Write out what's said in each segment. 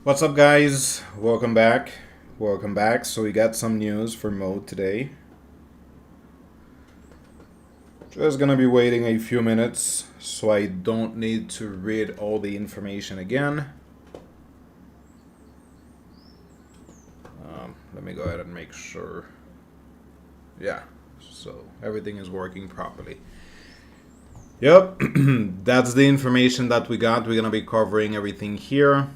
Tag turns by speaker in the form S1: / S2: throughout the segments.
S1: What's up, guys? Welcome back. Welcome back. So we got some news for mode today. Just gonna be waiting a few minutes so I don't need to read all the information again. Let me go ahead and make sure. Yeah, so everything is working properly. Yep, that's the information that we got. We're gonna be covering everything here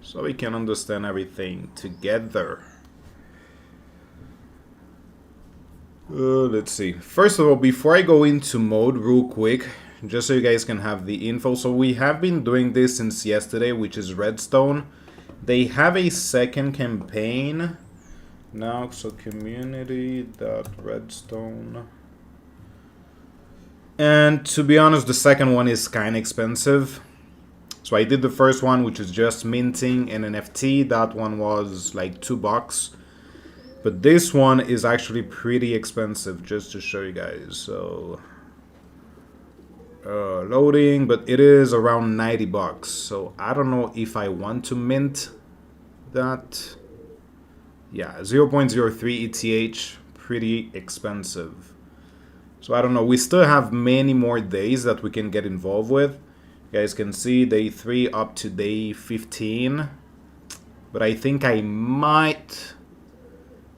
S1: so we can understand everything together. Let's see. First of all, before I go into mode real quick, just so you guys can have the info. So we have been doing this since yesterday, which is Redstone. They have a second campaign now, so community.redstone. And to be honest, the second one is kind of expensive. So I did the first one, which is just minting an NFT. That one was like $2. But this one is actually pretty expensive, just to show you guys. So loading, but it is around $90. So I don't know if I want to mint that. Yeah, 0.03 ETH, pretty expensive. So I don't know. We still have many more days that we can get involved with. You guys can see day 3 up to day 15. But I think I might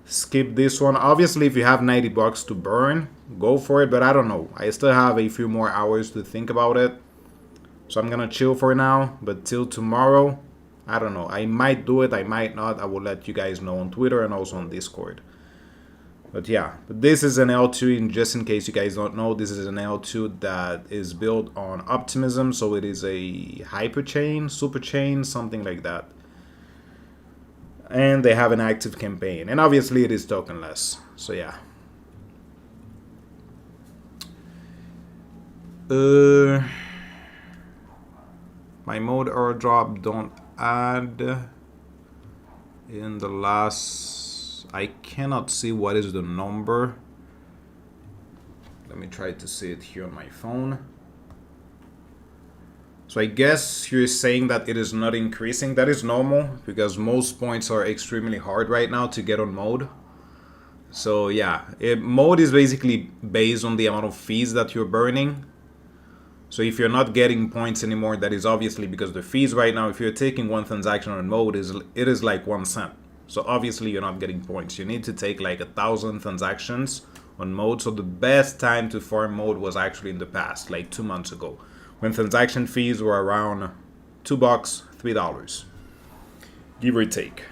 S1: skip this one. Obviously, if you have $90 to burn, go for it. But I don't know. I still have a few more hours to think about it. So I'm going to chill for now. But till tomorrow, I don't know. I might do it. I might not. I will let you guys know on Twitter and also on Discord. But yeah, but this is an L2, and just in case you guys don't know, this is an L2 that is built on optimism. So it is a hyperchain, super chain, something like that. And they have an active campaign. And obviously it is tokenless. So yeah. My mode airdrop don't add in the last... I cannot see what is the number. Let me try to see it here on my phone. So I guess you're saying that it is not increasing. That is normal because most points are extremely hard right now to get on mode. So yeah, mode is basically based on the amount of fees that you're burning. So if you're not getting points anymore, that is obviously because the fees right now, if you're taking one transaction on mode, it is like 1 cent. So obviously you're not getting points. You need to take like 1,000 transactions on mode. So the best time to farm mode was actually in the past, like 2 months ago, when transaction fees were around $2, $3, give or take.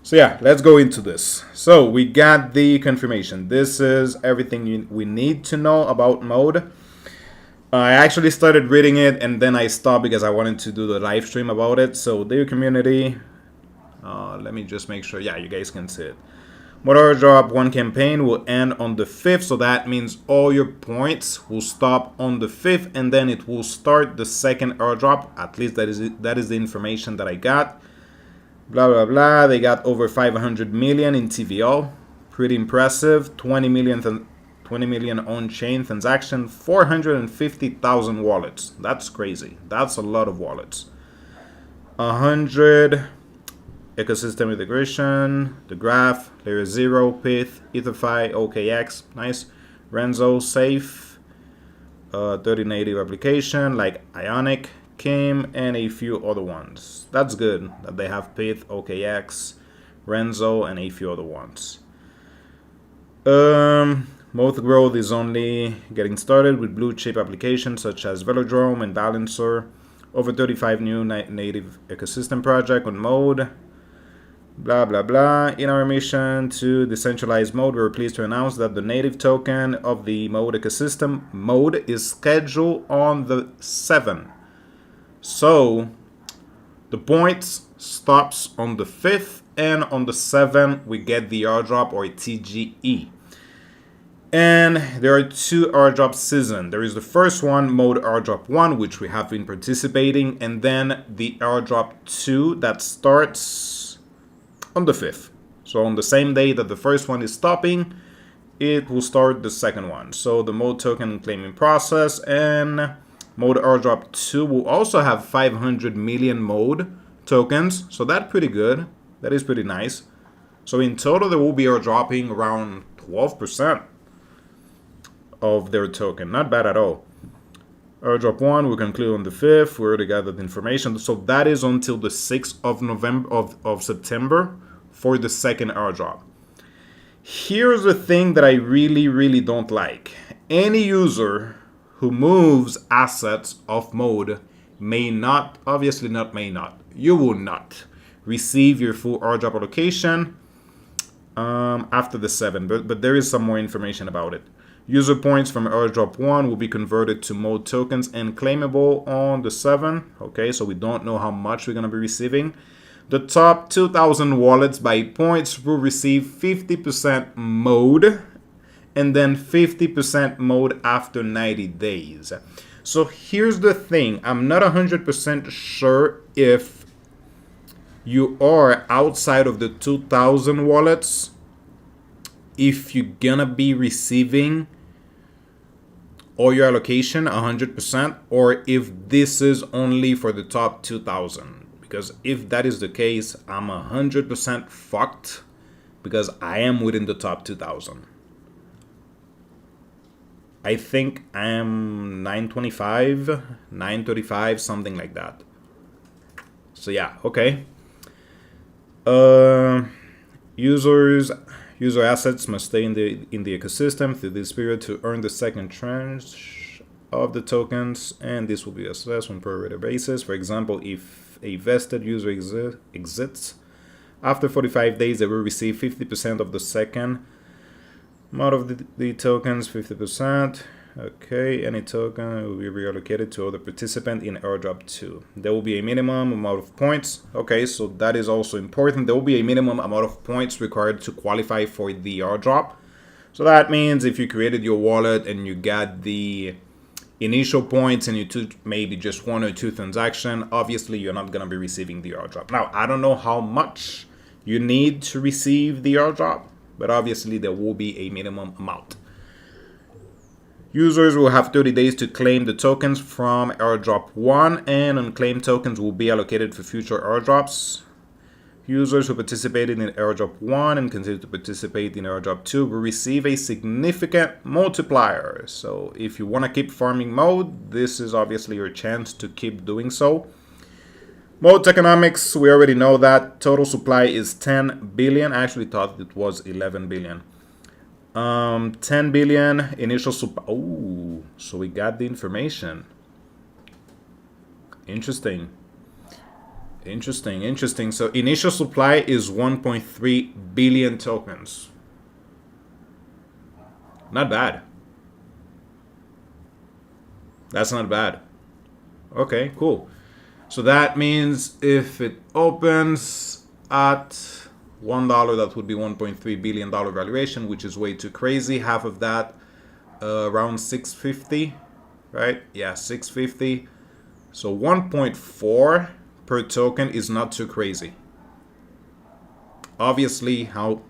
S1: So yeah, let's go into this. So we got the confirmation. This is everything we need to know about mode. I actually started reading it and then I stopped because I wanted to do the live stream about it. So dear community, let me just make sure. Yeah, you guys can see it. Mode airdrop 1 campaign will end on the 5th. So that means all your points will stop on the 5th and then it will start the second airdrop. At least that is the information that I got. Blah, blah, blah. They got over 500 million in TVL. Pretty impressive. 20 million on-chain transaction. 450,000 wallets. That's crazy. That's a lot of wallets. 100 ecosystem integration. The graph. LayerZero, Pith, EtherFi, OKX. Nice. Renzo, Safe. 30 native application like Ionic, Kim, and a few other ones. That's good that they have Pith, OKX, Renzo, and a few other ones. Most growth is only getting started with blue chip applications such as Velodrome and Balancer. Over 35 new native ecosystem project on mode. Blah, blah, blah. In our mission to decentralize mode, we're pleased to announce that the native token of the mode ecosystem mode is scheduled on the 7th. So the points stops on the 5th, and on the 7th we get the airdrop or TGE. And there are two airdrop seasons. There is the first one, mode airdrop 1, which we have been participating, and then the airdrop 2 that starts on the 5th. So on the same day that the first one is stopping, it will start the second one. So the mode token claiming process, and mode airdrop 2 will also have 500 million mode tokens. So that's pretty good. That is pretty nice. So in total, there will be airdropping around 12% of their token. Not bad at all. Airdrop 1 will conclude on the 5th. We already gathered information. So that is until the 6th of November of September for the second airdrop. Here's the thing that I really don't like. Any user who moves assets off mode may not, obviously not may not, you will not receive your full airdrop allocation after the 7th, but there is some more information about it. User points from airdrop 1 will be converted to mode tokens and claimable on the 7th. Okay, so we don't know how much we're going to be receiving. The top 2,000 wallets by points will receive 50% mode and then 50% mode after 90 days. So here's the thing. I'm not 100% sure if you are outside of the 2,000 wallets, if you're gonna be receiving all your allocation 100%, or if this is only for the top 2,000. Because if that is the case, I'm 100% fucked, because I am within the top 2,000. I think I am 925, 935, something like that. So yeah, okay. User assets must stay in the ecosystem through this period to earn the second tranche of the tokens, and this will be assessed on a pro-rata basis. For example, if a vested user exits after 45 days, they will receive 50% of the second amount of the tokens, 50%. Okay, any token will be reallocated to other participant in airdrop 2. There will be a minimum amount of points. Okay, so that is also important. There will be a minimum amount of points required to qualify for the airdrop. So that means if you created your wallet and you got the initial points and you took maybe just 1 or 2 transactions, obviously you're not going to be receiving the airdrop. Now, I don't know how much you need to receive the airdrop, but obviously there will be a minimum amount. Users will have 30 days to claim the tokens from airdrop 1, and unclaimed tokens will be allocated for future airdrops. Users who participated in airdrop 1 and continue to participate in airdrop 2 will receive a significant multiplier. So if you want to keep farming mode, this is obviously your chance to keep doing so. Mode tokenomics, we already know that. Total supply is 10 billion. I actually thought it was 11 billion. 10 billion initial supply. Oh, so we got the information. Interesting. So initial supply is 1.3 billion tokens. Not bad. That's not bad. Okay, cool. So that means if it opens at $1, that would be $1.3 billion valuation, which is way too crazy. Half of that, around 650, right? Yeah, 650. So 1.4 per token is not too crazy. Obviously, how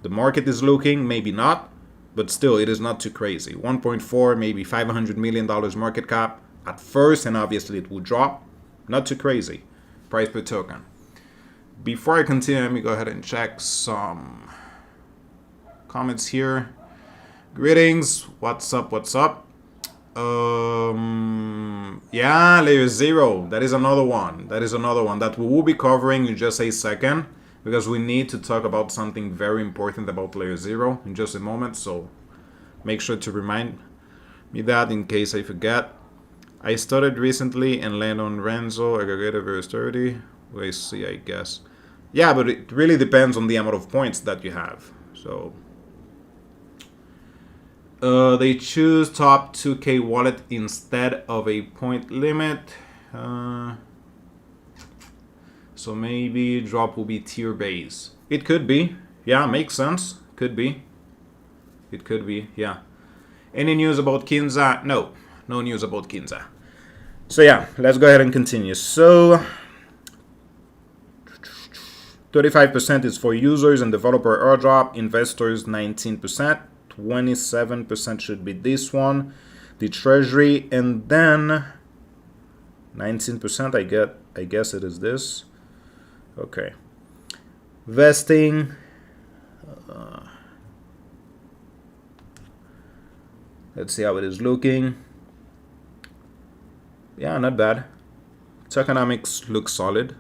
S1: the market is looking, maybe not, but still, it is not too crazy. 1.4, maybe $500 million market cap at first, and obviously it will drop. Not too crazy. Price per token. Before I continue, let me go ahead and check some comments here. Greetings. What's up? Yeah, LayerZero. That is another one. That we will be covering in just a second, because we need to talk about something very important about LayerZero in just a moment. So make sure to remind me that in case I forget. I started recently and landed on Renzo, aggregator very sturdy. We'll see, I guess. Yeah, but it really depends on the amount of points that you have. So they choose top 2K wallet instead of a point limit. So maybe drop will be tier base. It could be. Yeah, makes sense. Could be. It could be, yeah. Any news about Kinza? No, no news about Kinza. So yeah, let's go ahead and continue. So 35% is for users and developer airdrop, investors 19%, 27% should be this one, the treasury, and then 19% I guess it is this. Okay. Vesting. Let's see how it is looking. Yeah, not bad. Tokenomics looks solid.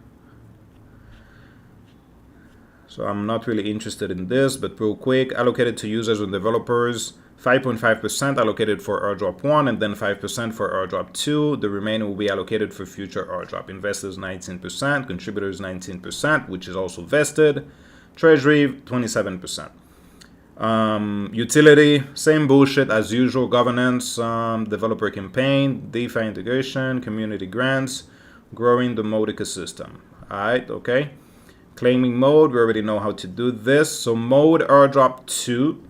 S1: So I'm not really interested in this, but real quick, allocated to users and developers, 5.5% allocated for airdrop 1 and then 5% for airdrop 2. The remaining will be allocated for future airdrop. Investors 19%, contributors 19%, which is also vested. Treasury 27%. Utility, same bullshit as usual. Governance, developer campaign, DeFi integration, community grants, growing the mode ecosystem. Alright, okay. Claiming mode, we already know how to do this. So mode airdrop 2.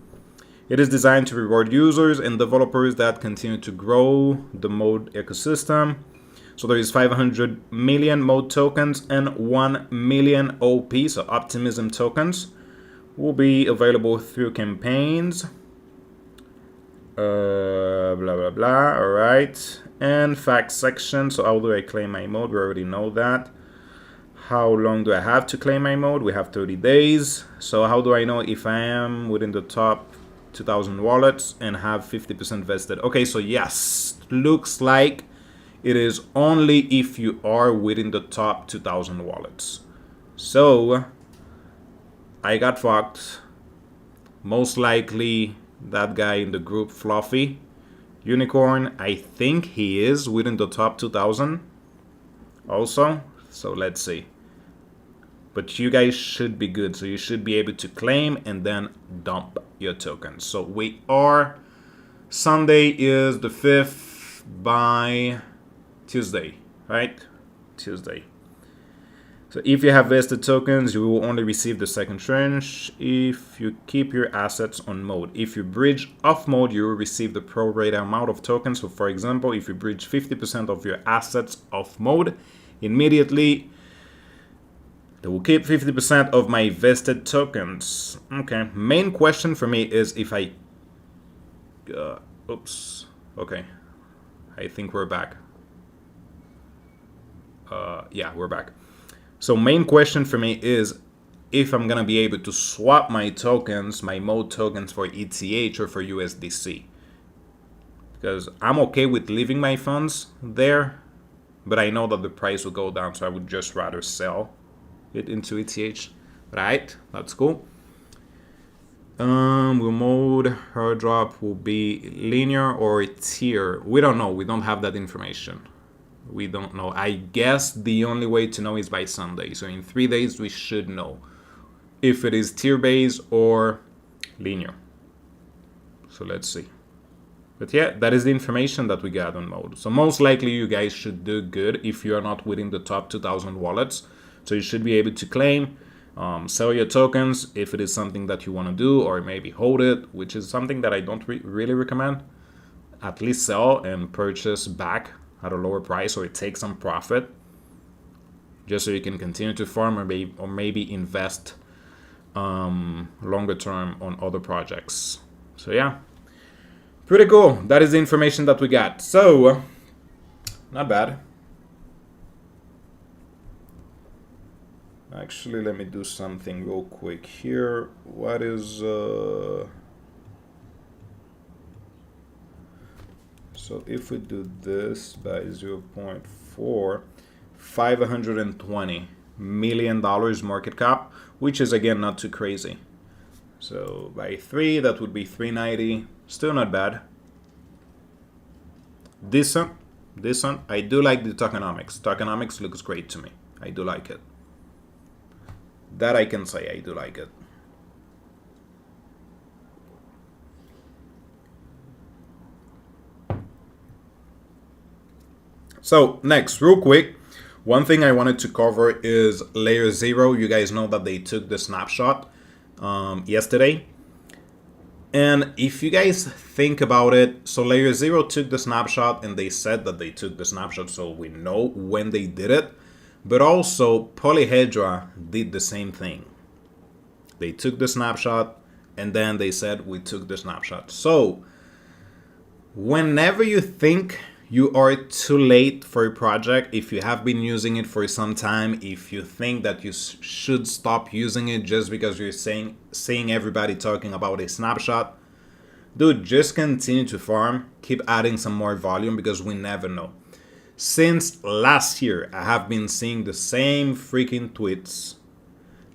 S1: It is designed to reward users and developers that continue to grow the mode ecosystem. So there is 500 million mode tokens and 1 million OP, so optimism tokens, will be available through campaigns. Blah, blah, blah. All right. And facts section. So how do I claim my mode? We already know that. How long do I have to claim my mode? We have 30 days. So how do I know if I am within the top 2,000 wallets and have 50% vested? Okay, so yes, looks like it is only if you are within the top 2,000 wallets. So I got fucked. Most likely that guy in the group, Fluffy Unicorn, I think he is within the top 2,000 also. So let's see. But you guys should be good. So you should be able to claim and then dump your tokens. So we are, Sunday is the 5th by Tuesday, right? Tuesday. So if you have vested tokens, you will only receive the second tranche if you keep your assets on mode. If you bridge off mode, you will receive the pro rata amount of tokens. So for example, if you bridge 50% of your assets off mode, immediately they will keep 50% of my vested tokens. Okay, main question for me is if I... oops. Okay, I think we're back. Yeah, we're back. So main question for me is if I'm gonna be able to swap my tokens, my mode tokens for ETH or for USDC. Because I'm okay with leaving my funds there, but I know that the price will go down, so I would just rather sell it into ETH. Right, that's cool. Will mode airdrop will be linear or tier? We don't know. We don't have that information. We don't know. I guess the only way to know is by Sunday. So in 3 days, we should know if it is tier based or linear. So let's see. But yeah, that is the information that we got on mode. So most likely you guys should do good if you are not within the top 2,000 wallets. So you should be able to claim, sell your tokens if it is something that you want to do, or maybe hold it, which is something that I don't really recommend. At least sell and purchase back at a lower price, or take some profit, just so you can continue to farm or maybe invest longer term on other projects. So yeah, pretty cool. That is the information that we got. So not bad. Actually, let me do something real quick here. What is so if we do this by 0.4, $520 million market cap, which is again not too crazy. So by 3, that would be 390. Still not bad. Decent. I do like the tokenomics. Tokenomics looks great to me. I do like it. That I can say, I do like it. So next, real quick, one thing I wanted to cover is LayerZero. You guys know that they took the snapshot yesterday. And if you guys think about it, so LayerZero took the snapshot and they said that they took the snapshot, so we know when they did it. But also Polyhedra did the same thing. They took the snapshot and then they said we took the snapshot. So whenever you think you are too late for a project, if you have been using it for some time, if you think that you should stop using it just because you're seeing everybody talking about a snapshot, dude, just continue to farm, keep adding some more volume, because we never know. Since last year, I have been seeing the same freaking tweets.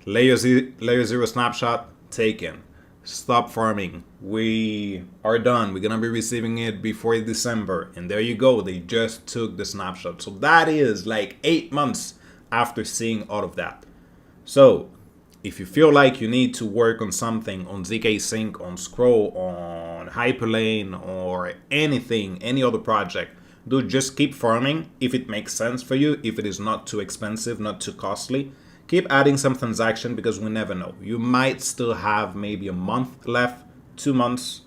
S1: LayerZero snapshot taken. Stop farming. We are done. We're gonna be receiving it before December. And there you go. They just took the snapshot. So that is like 8 months after seeing all of that. So if you feel like you need to work on something, on ZK Sync, on Scroll, on Hyperlane, or anything, any other project, dude, just keep farming if it makes sense for you, if it is not too expensive, not too costly. Keep adding some transaction, because we never know. You might still have maybe a month left, 2 months,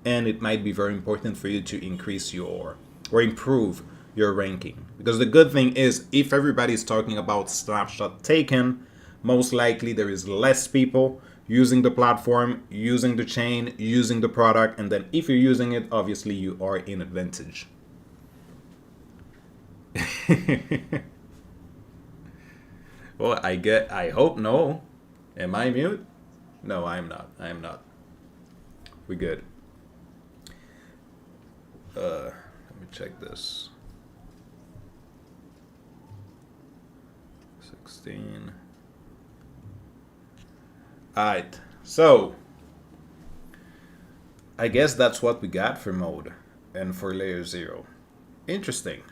S1: and it might be very important for you to increase your or improve your ranking. Because the good thing is, if everybody's talking about snapshot taken, most likely there is less people using the platform, using the chain, using the product, and then if you're using it, obviously you are in advantage. Well, I hope no. Am I mute? No, I'm not. I'm not. We good. Let me check this. 16. Alright, so I guess that's what we got for mode and for LayerZero. Interesting.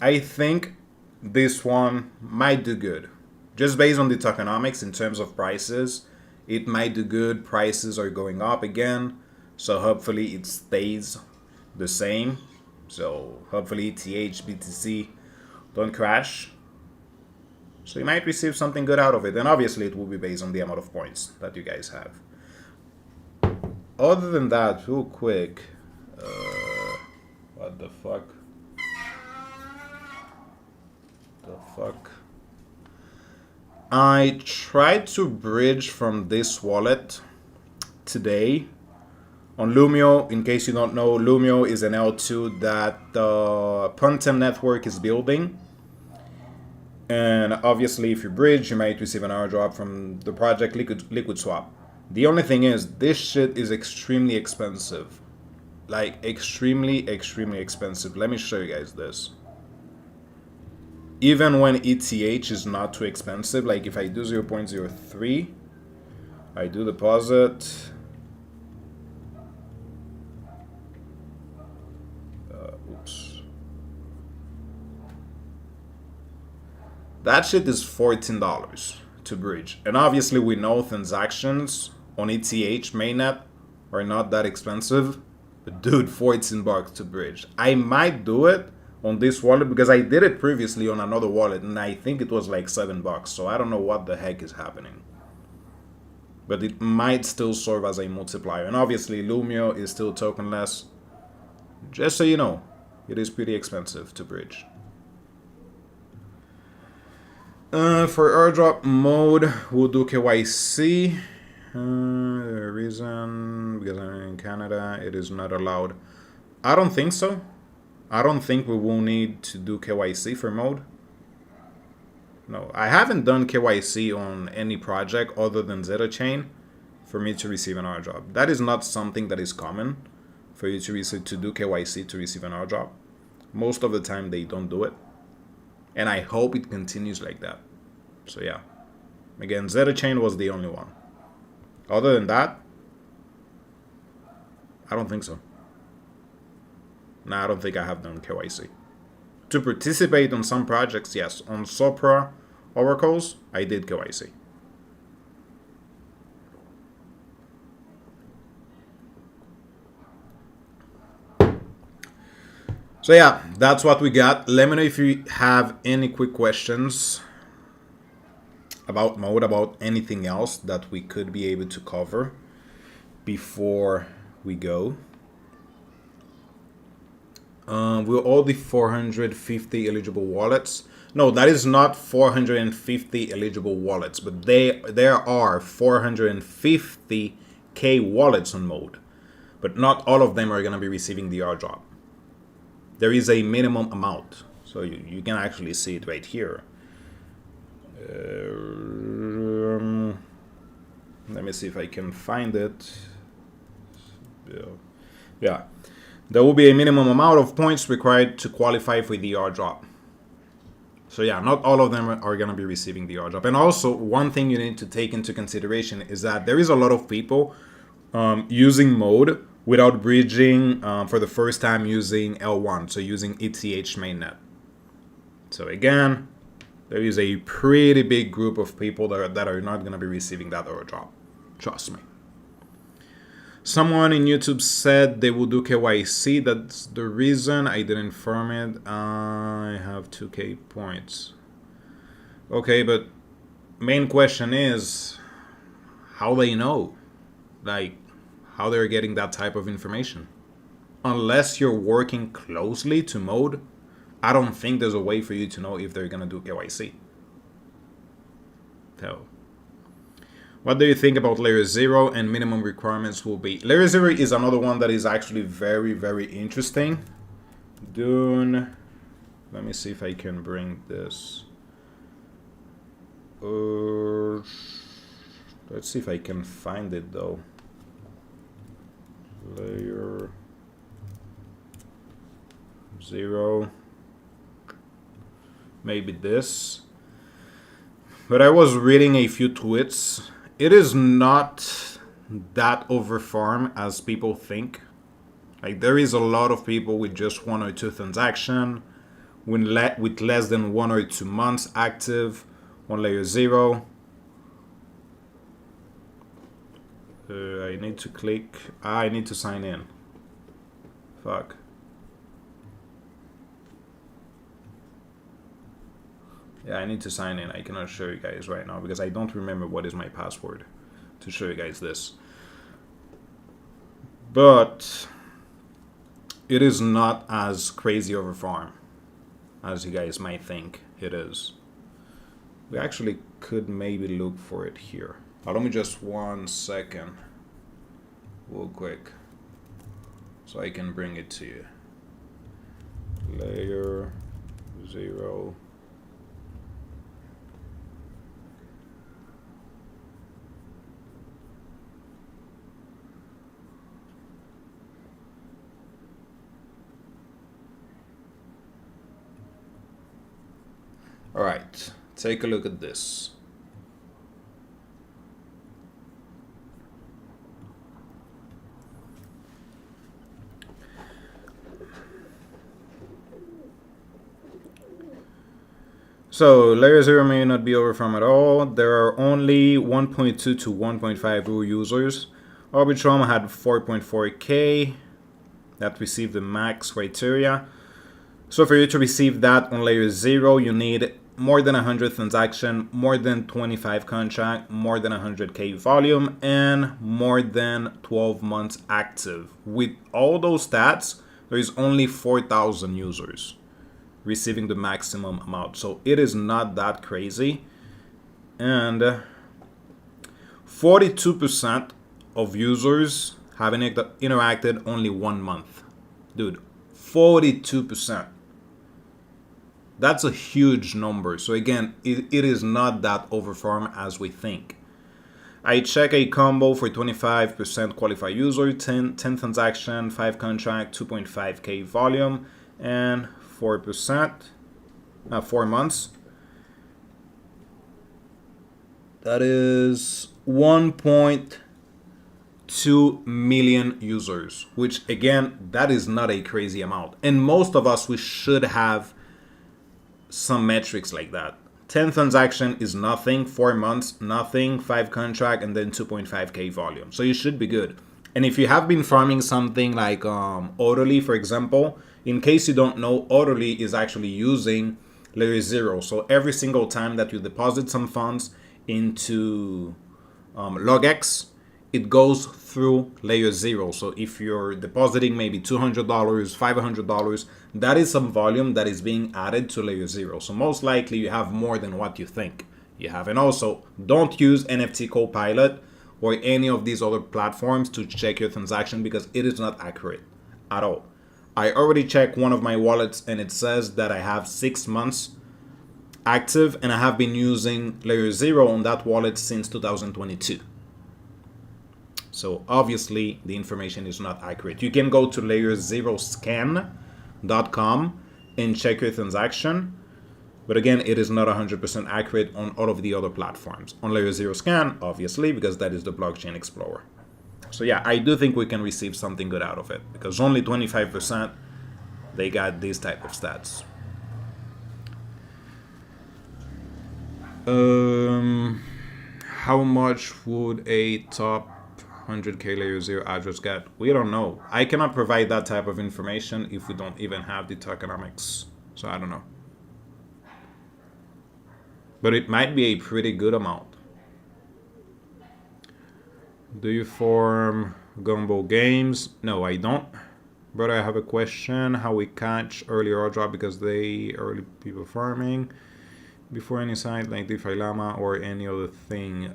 S1: I think this one might do good. Just based on the tokenomics in terms of prices, it might do good. Prices are going up again, so hopefully it stays the same. So hopefully ETH, BTC don't crash. So you might receive something good out of it. And obviously it will be based on the amount of points that you guys have. Other than that, real quick, what the fuck? I tried to bridge from this wallet today on Lumio. In case you don't know, Lumio is an L2 that the Puntem network is building. And obviously if you bridge, you might receive an airdrop from the project Liquid Swap. The only thing is, this shit is extremely expensive. Like extremely expensive. Let me show you guys this. Even when ETH is not too expensive, like if I do 0.03, I do deposit. Oops. That shit is $14 to bridge. And obviously we know transactions on ETH mainnet are not that expensive. But dude, $14 to bridge. I might do it on this wallet because I did it previously on another wallet and I think it was like $7. So I don't know what the heck is happening. But it might still serve as a multiplier. And obviously Lumio is still tokenless. Just so you know, it is pretty expensive to bridge. For airdrop mode, we'll do KYC. The reason, because I'm in Canada, it is not allowed. I don't think so. I don't think we will need to do KYC for mode. No, I haven't done KYC on any project other than Zeta Chain for me to receive an airdrop. That is not something that is common for you to do KYC to receive an airdrop. Most of the time they don't do it. And I hope it continues like that. So yeah. Again, Zeta Chain was the only one. Other than that, I don't think so. No, I don't think I have done KYC. To participate on some projects, yes. On Sopra Oracles, I did KYC. So yeah, that's what we got. Let me know if you have any quick questions. about mode, about anything else that we could be able to cover before we go. Will all the 450 eligible wallets? No, that is not 450 eligible wallets, but there are 450k wallets on mode, but not all of them are going to be receiving the airdrop. There is a minimum amount, so you can actually see it right here. Let me see if I can find it. Yeah. There will be a minimum amount of points required to qualify for the airdrop. So yeah, not all of them are going to be receiving the airdrop. And also, one thing you need to take into consideration is that there is a lot of people using mode without bridging for the first time using L1, so using ETH mainnet. So again, there is a pretty big group of people that are not going to be receiving that airdrop. Trust me. Someone in YouTube said they will do KYC. That's the reason I didn't firm it. I have 2k points. Okay, but main question is how they know, like how they're getting that type of information. Unless you're working closely to mode, I don't think there's a way for you to know if they're gonna do KYC. So, what do you think about LayerZero and minimum requirements will be? LayerZero is another one that is actually very, very interesting. Dune. Let me see if I can bring this. Let's see if I can find it though. LayerZero. Maybe this. But I was reading a few tweets. It is not that overfarm as people think. Like there is a lot of people with just 1 or 2 transactions, with less than 1 or 2 months active on LayerZero. I need to click. I need to sign in. Fuck. Yeah, I need to sign in. I cannot show you guys right now because I don't remember what is my password to show you guys this. But it is not as crazy of a farm as you guys might think it is. We actually could maybe look for it here. Allow me just 1 second, real quick, so I can bring it to you. LayerZero. All right, take a look at this. So LayerZero may not be overfarm at all. There are only 1.2 to 1.5 real users. Arbitrum had 4.4k that received the max criteria. So for you to receive that on LayerZero, you need more than 100 transaction, more than 25 contract, more than 100k volume, and more than 12 months active. With all those stats, there is only 4,000 users receiving the maximum amount. So it is not that crazy. And 42% of users have interacted only 1 month. Dude, 42%. That's a huge number. So again, it is not that overfarm as we think. I check a combo for 25% qualified user, 10 transaction, 5 contract, 2.5k volume, and 4%, 4 months. That is 1.2 million users, which again, that is not a crazy amount. And most of us, we should have some metrics like that. 10 transaction is nothing, 4 months, nothing, 5 contract, and then 2.5k volume. So you should be good. And if you have been farming something like Audely, for example, in case you don't know, Audely is actually using LayerZero. So every single time that you deposit some funds, into LogX, it goes through LayerZero. So if you're depositing maybe $200, $500, that is some volume that is being added to LayerZero. So most likely you have more than what you think you have. And also, don't use NFT Copilot or any of these other platforms to check your transaction because it is not accurate at all. I already checked one of my wallets and it says that I have 6 months active, and I have been using LayerZero on that wallet since 2022. So obviously the information is not accurate. You can go to LayerZeroScan.com and check your transaction, but again, it is not 100% accurate on all of the other platforms. On LayerZero Scan, obviously, because that is the blockchain explorer. So yeah, I do think we can receive something good out of it because only 25% they got these type of stats. How much would a top 100k LayerZero address get? We don't know. I cannot provide that type of information if we don't even have the tokenomics. So I don't know. But it might be a pretty good amount. Do you form Gumbo games? No, I don't. But I have a question. How we catch early airdrop because they early people farming before any site like DeFi Llama or any other thing.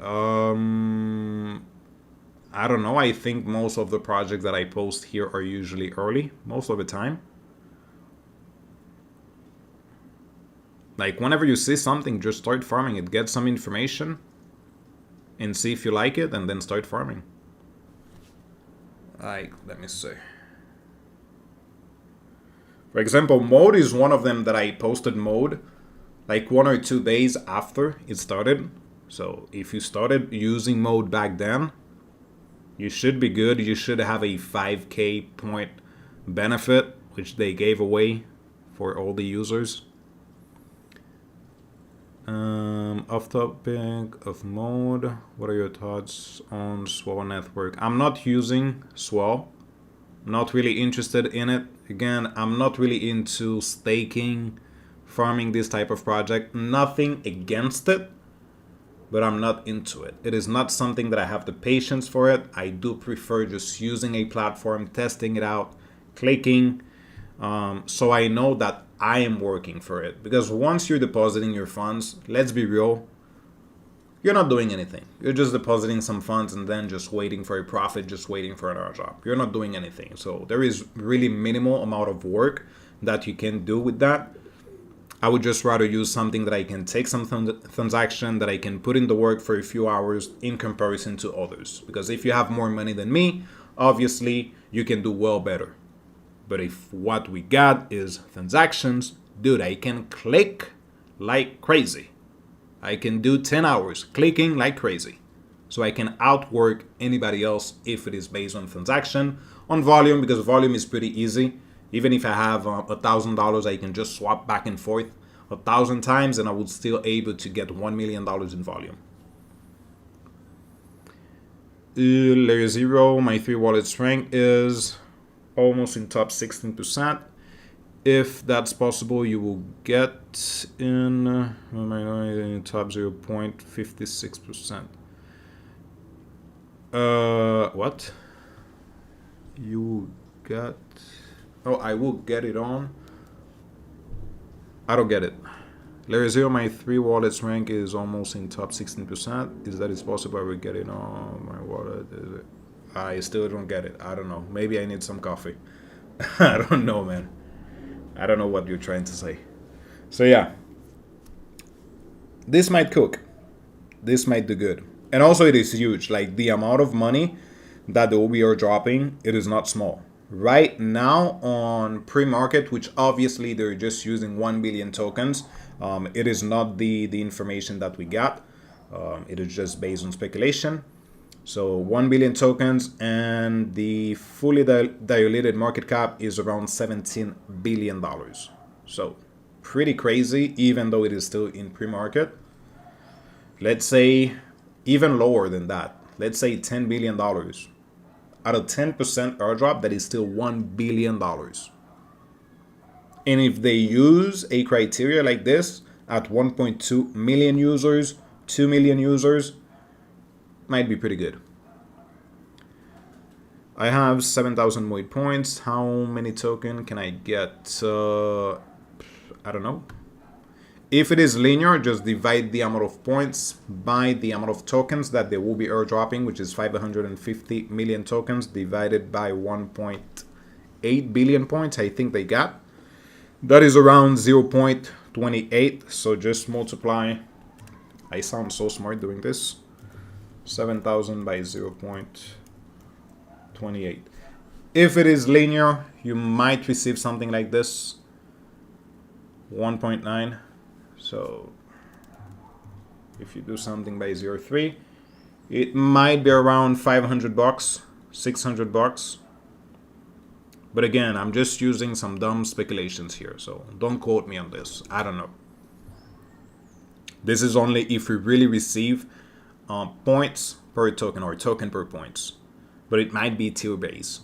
S1: I don't know. I think most of the projects that I post here are usually early most of the time. Like whenever you see something, just start farming it. Get some information and see if you like it and then start farming. Like, let me see. For example, mode is one of them that I posted mode like 1 or 2 days after it started. So if you started using mode back then, you should be good. You should have a 5k point benefit, which they gave away for all the users. Off topic of mode, what are your thoughts on Swell network? I'm not using Swell. Not really interested in it. Again, I'm not really into staking, farming this type of project. Nothing against it, but I'm not into it. It is not something that I have the patience for it. I do prefer just using a platform, testing it out, clicking, so I know that I am working for it. Because once you're depositing your funds, let's be real, you're not doing anything. You're just depositing some funds and then just waiting for a profit, just waiting for an airdrop. You're not doing anything. So there is really minimal amount of work that you can do with that. I would just rather use something that I can take some transaction, that I can put in the work for a few hours in comparison to others. Because if you have more money than me, obviously you can do well better. But if what we got is transactions, dude, I can click like crazy. I can do 10 hours clicking like crazy. So I can outwork anybody else if it is based on transaction, on volume, because volume is pretty easy. Even if I have $1,000, I can just swap back and forth 1,000 times and I would still able to get $1 million in volume. LayerZero, my 3 wallets rank is almost in top 16%. If that's possible, you will get in top 0.56%. What? You got... Oh, I will get it on. I don't get it. LayerZero, my 3 wallets rank is almost in top 16%. Is that it's possible I will get it on my wallet? I still don't get it. I don't know. Maybe I need some coffee. I don't know, man. I don't know what you're trying to say. So yeah. This might cook. This might do good. And also it is huge. Like the amount of money that we are dropping, it is not small. Right now on pre-market, which obviously they're just using 1 billion tokens, it is not the information that we got. It is just based on speculation. So 1 billion tokens and the fully diluted market cap is around $17 billion. So pretty crazy, even though it is still in pre-market. Let's say even lower than that. Let's say $10 billion. Out of 10% airdrop, that is still $1 billion. And if they use a criteria like this at 1.2 million users, 2 million users, might be pretty good. I have 7,000 Moid points. How many token can I get? I don't know. If it is linear, just divide the amount of points by the amount of tokens that they will be airdropping, which is 550 million tokens divided by 1.8 billion points I think they got. That is around 0.28. So just multiply. I sound so smart doing this. 7,000 by 0.28. If it is linear, you might receive something like this. 1.9. So if you do something by 0.3, it might be around 500 bucks, 600 bucks. But again, I'm just using some dumb speculations here, so don't quote me on this. I don't know. This is only if we really receive points per token or token per points, but it might be tier base.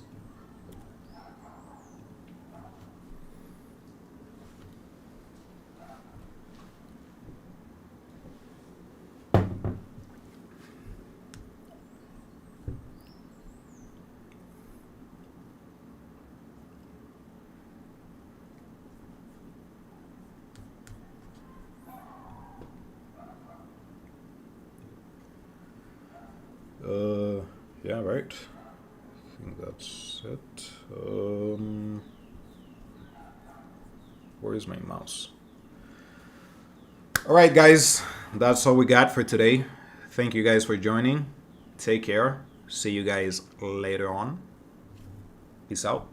S1: Yeah, right. I think that's it. Where is my mouse? All right, guys, that's all we got for today. Thank you guys for joining. Take care. See you guys later on. Peace out.